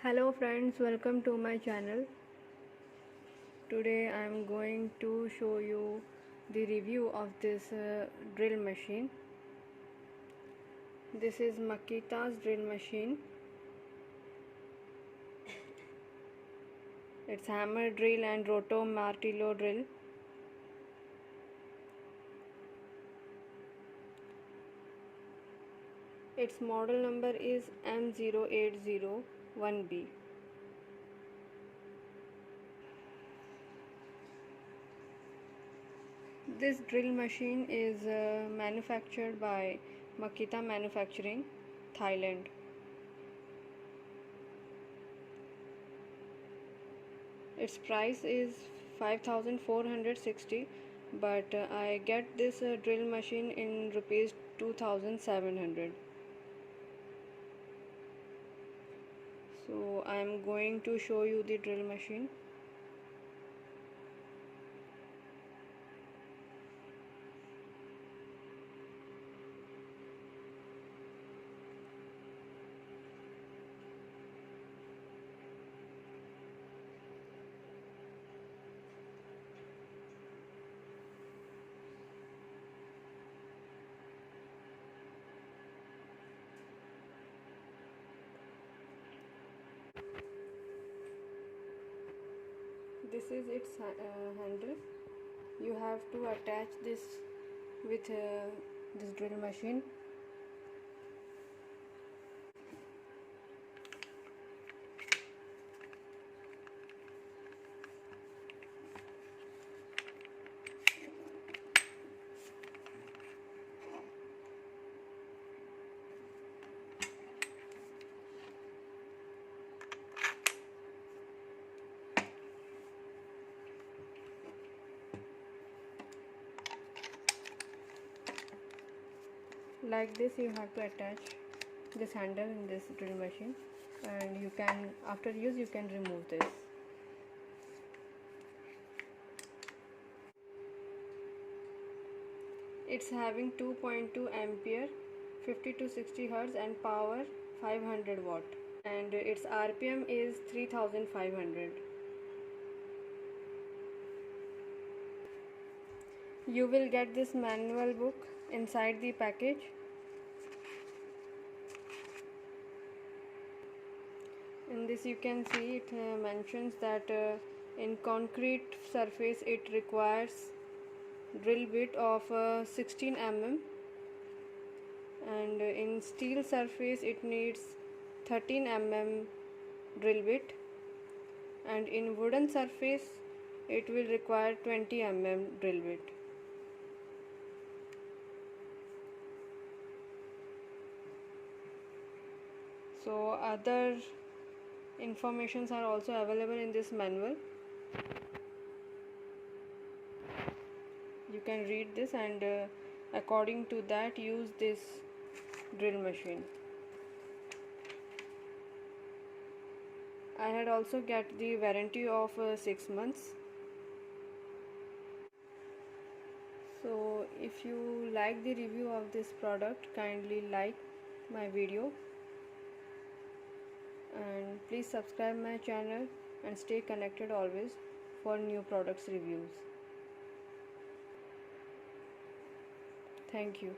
Hello friends, welcome to my channel. Today I am going to show you the review of this drill machine. This is Makita's drill machine. It's hammer drill and roto martillo drill. Its model number is M0801B. This drill machine is manufactured by Makita Manufacturing, Thailand. Its price is 5,460, but I get this drill machine in rupees 2,700. So I am going to show you the drill machine. This is its handle. You have to attach this with this drill machine. Like this, you have to attach this handle in this drill machine, and you can, after use, you can remove this. It's having 2.2 ampere, 50 to 60 hertz and power 500 watt, and its RPM is 3500. You will get this manual book inside the package. In this you can see it mentions that in concrete surface it requires drill bit of 16 mm, and in steel surface it needs 13 mm drill bit, and in wooden surface it will require 20 mm drill bit. So other informations are also available in this manual. You can read this and according to that use this drill machine. I had also get the warranty of 6 months. So if you like the review of this product, kindly like my video and please subscribe my channel and stay connected always for new products reviews. Thank you.